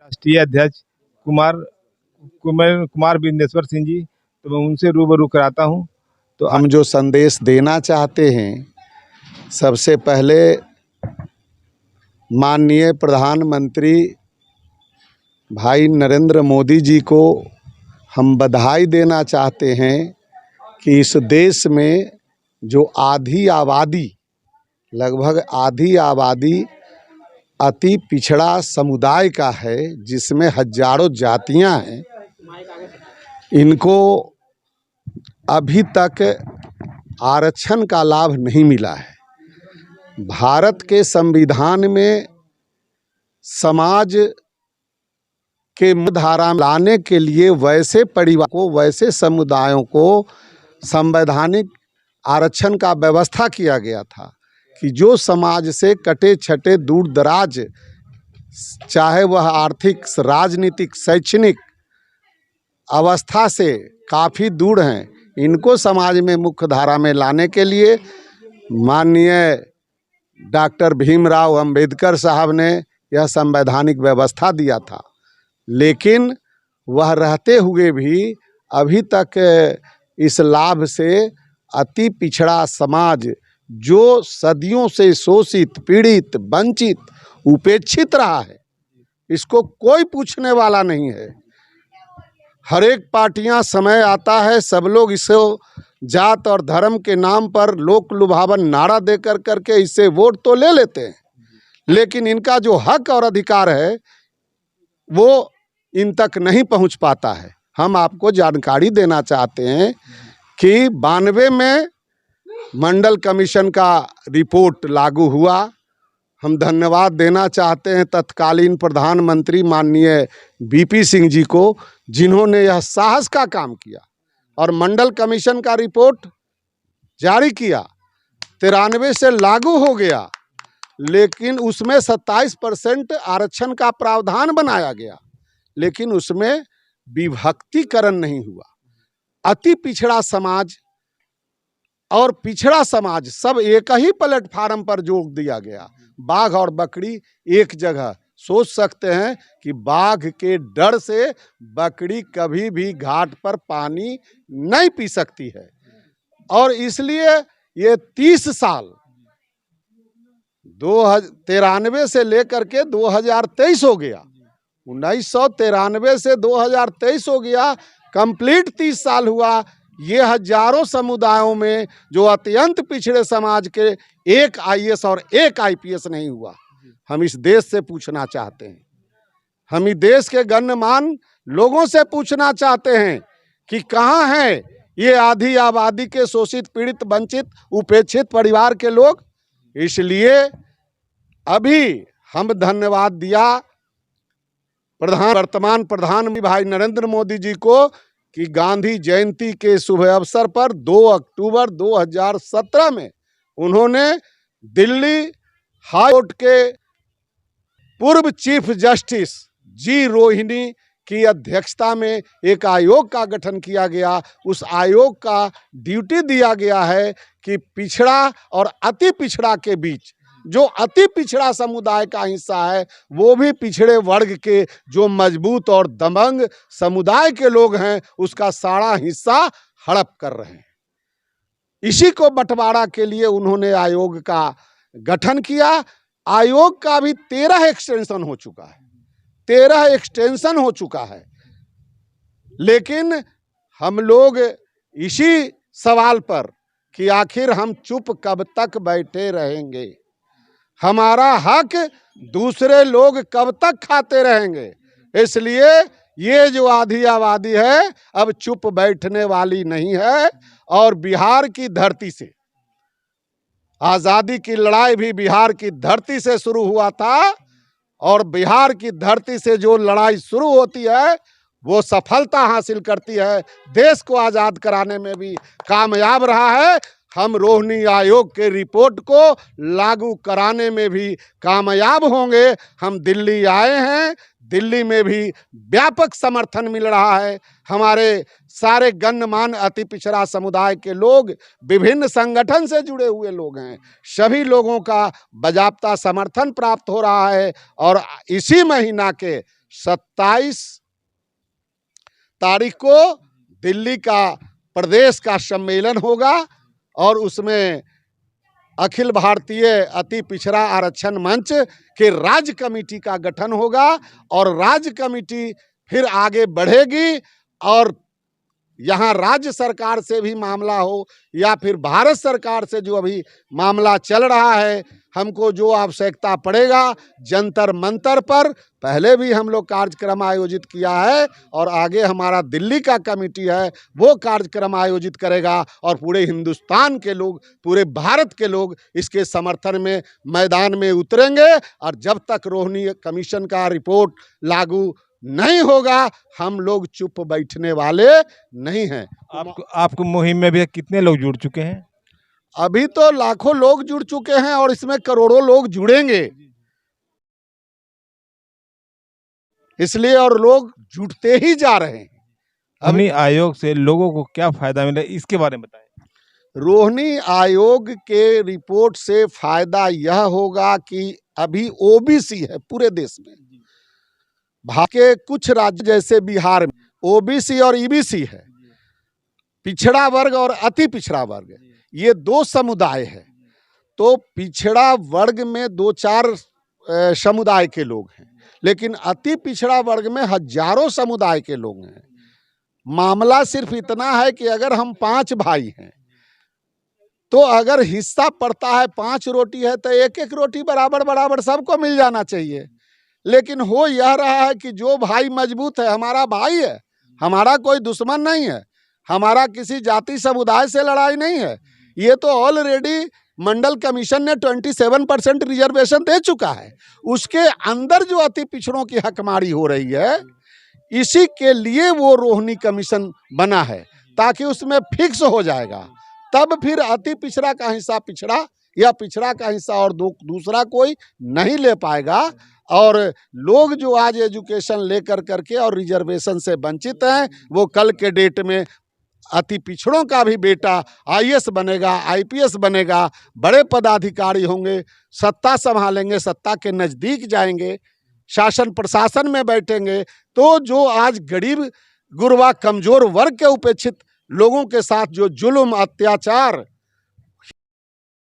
राष्ट्रीय अध्यक्ष कुमार कुमार कुमार बिंदेश्वर सिंह जी, तो मैं उनसे रूबरू कराता हूँ। तो हम जो संदेश देना चाहते हैं, सबसे पहले माननीय प्रधानमंत्री भाई नरेंद्र मोदी जी को हम बधाई देना चाहते हैं कि इस देश में जो आधी आबादी, लगभग आधी आबादी अति पिछड़ा समुदाय का है, जिसमें हजारों जातियां हैं, इनको अभी तक आरक्षण का लाभ नहीं मिला है। भारत के संविधान में समाज के मुख्यधारा में लाने के लिए वैसे परिवार को, वैसे समुदायों को संवैधानिक आरक्षण का व्यवस्था किया गया था कि जो समाज से कटे छटे दूर दराज, चाहे वह आर्थिक, राजनीतिक, शैक्षणिक अवस्था से काफ़ी दूर हैं, इनको समाज में मुख्य धारा में लाने के लिए माननीय डॉक्टर भीमराव अंबेडकर साहब ने यह संवैधानिक व्यवस्था दिया था। लेकिन वह रहते हुए भी अभी तक इस लाभ से अति पिछड़ा समाज, जो सदियों से शोषित, पीड़ित, वंचित, उपेक्षित रहा है, इसको कोई पूछने वाला नहीं है। हर एक पार्टियां, समय आता है सब लोग इसे जात और धर्म के नाम पर लोक लुभावन नारा दे करके इससे वोट तो ले लेते हैं, लेकिन इनका जो हक और अधिकार है वो इन तक नहीं पहुंच पाता है। हम आपको जानकारी देना चाहते हैं कि 92 में मंडल कमीशन का रिपोर्ट लागू हुआ। हम धन्यवाद देना चाहते हैं तत्कालीन प्रधानमंत्री माननीय बीपी सिंह जी को, जिन्होंने यह साहस का काम किया और मंडल कमीशन का रिपोर्ट जारी किया। 93 से लागू हो गया, लेकिन उसमें 27% आरक्षण का प्रावधान बनाया गया, लेकिन उसमें विभक्तिकरण नहीं हुआ। अति पिछड़ा समाज और पिछड़ा समाज सब एक ही प्लेटफार्म पर जोड़ दिया गया। बाघ और बकरी एक जगह। सोच सकते हैं कि बाघ के डर से बकरी कभी भी घाट पर पानी नहीं पी सकती है, और इसलिए ये 30 साल 1993 से लेकर के 2023 हो गया, 1993 से 2023 हो गया, कंप्लीट 30 साल हुआ। ये हजारों समुदायों में जो अत्यंत पिछड़े समाज के एक आईएएस और एक आईपीएस नहीं हुआ। हम इस देश से पूछना चाहते हैं, हम इस देश के गण्यमान्य लोगों से पूछना चाहते हैं कि कहाँ हैं ये आधी आबादी के शोषित, पीड़ित, वंचित, उपेक्षित परिवार के लोग। इसलिए अभी हम धन्यवाद दिया वर्तमान प्रधानमंत्री भाई नरेंद्र मोदी जी को कि गांधी जयंती के शुभ अवसर पर 2 अक्टूबर 2017 में उन्होंने दिल्ली हाई कोर्ट के पूर्व चीफ जस्टिस जी रोहिणी की अध्यक्षता में एक आयोग का गठन किया गया। उस आयोग का ड्यूटी दिया गया है कि पिछड़ा और अति पिछड़ा के बीच जो अति पिछड़ा समुदाय का हिस्सा है, वो भी पिछड़े वर्ग के जो मजबूत और दबंग समुदाय के लोग हैं, उसका सारा हिस्सा हड़प कर रहे हैं। इसी को बंटवारा के लिए उन्होंने आयोग का गठन किया। आयोग का भी 13 एक्सटेंशन हो चुका है, 13 एक्सटेंशन हो चुका है। लेकिन हम लोग इसी सवाल पर कि आखिर हम चुप कब तक बैठे रहेंगे, हमारा हक दूसरे लोग कब तक खाते रहेंगे। इसलिए ये जो आधी आबादी है अब चुप बैठने वाली नहीं है। और बिहार की धरती से आज़ादी की लड़ाई भी बिहार की धरती से शुरू हुआ था, और बिहार की धरती से जो लड़ाई शुरू होती है वो सफलता हासिल करती है, देश को आज़ाद कराने में भी कामयाब रहा है। हम रोहिणी आयोग के रिपोर्ट को लागू कराने में भी कामयाब होंगे। हम दिल्ली आए हैं, दिल्ली में भी व्यापक समर्थन मिल रहा है। हमारे सारे गण्यमान्य अति पिछड़ा समुदाय के लोग, विभिन्न संगठन से जुड़े हुए लोग हैं, सभी लोगों का बाजाप्ता समर्थन प्राप्त हो रहा है। और इसी महीना के 27 तारीख को दिल्ली का प्रदेश का सम्मेलन होगा और उसमें अखिल भारतीय अति पिछड़ा आरक्षण मंच के राज्य कमेटी का गठन होगा और राज्य कमेटी फिर आगे बढ़ेगी और यहाँ राज्य सरकार से भी मामला हो या फिर भारत सरकार से जो अभी मामला चल रहा है, हमको जो आवश्यकता पड़ेगा जंतर मंतर पर पहले भी हम लोग कार्यक्रम आयोजित किया है और आगे हमारा दिल्ली का कमेटी है वो कार्यक्रम आयोजित करेगा और पूरे हिंदुस्तान के लोग, पूरे भारत के लोग इसके समर्थन में मैदान में उतरेंगे। और जब तक रोहिणी कमीशन का रिपोर्ट लागू नहीं होगा हम लोग चुप बैठने वाले नहीं हैं। आपको मुहिम में भी कितने लोग जुड़ चुके हैं? अभी तो लाखों लोग जुड़ चुके हैं और इसमें करोड़ों लोग जुड़ेंगे, इसलिए और लोग जुटते ही जा रहे हैं। रोहिणी आयोग से लोगों को क्या फायदा मिला इसके बारे में बताएं। रोहिणी आयोग के रिपोर्ट से फायदा यह होगा कि अभी ओबीसी है पूरे देश में, भारत के कुछ राज्य जैसे बिहार में ओबीसी और ईबीसी है, पिछड़ा वर्ग और अति पिछड़ा वर्ग, ये दो समुदाय है। तो पिछड़ा वर्ग में 2-4 समुदाय के लोग हैं, लेकिन अति पिछड़ा वर्ग में हजारों समुदाय के लोग हैं। मामला सिर्फ इतना है कि अगर हम 5 भाई हैं तो अगर हिस्सा पड़ता है 5 रोटी है तो 1-1 रोटी बराबर बराबर सबको मिल जाना चाहिए। लेकिन हो यह रहा है कि जो भाई मजबूत है, हमारा भाई है, हमारा कोई दुश्मन नहीं है, हमारा किसी जाति समुदाय से लड़ाई नहीं है, ये तो ऑलरेडी मंडल कमीशन ने 27% रिजर्वेशन दे चुका है। उसके अंदर जो अति पिछड़ों की हकमारी हो रही है, इसी के लिए वो रोहिणी कमीशन बना है ताकि उसमें फिक्स हो जाएगा। तब फिर अति पिछड़ा का हिस्सा पिछड़ा या पिछड़ा का हिस्सा और दूसरा कोई नहीं ले पाएगा। और लोग जो आज एजुकेशन लेकर करके और रिजर्वेशन से वंचित हैं, वो कल के डेट में अति पिछड़ों का भी बेटा आईएएस बनेगा, आईपीएस बनेगा, बड़े पदाधिकारी होंगे, सत्ता संभालेंगे, सत्ता के नज़दीक जाएंगे, शासन प्रशासन में बैठेंगे। तो जो आज गरीब गुरबा कमजोर वर्ग के उपेक्षित लोगों के साथ जो जुल्म अत्याचार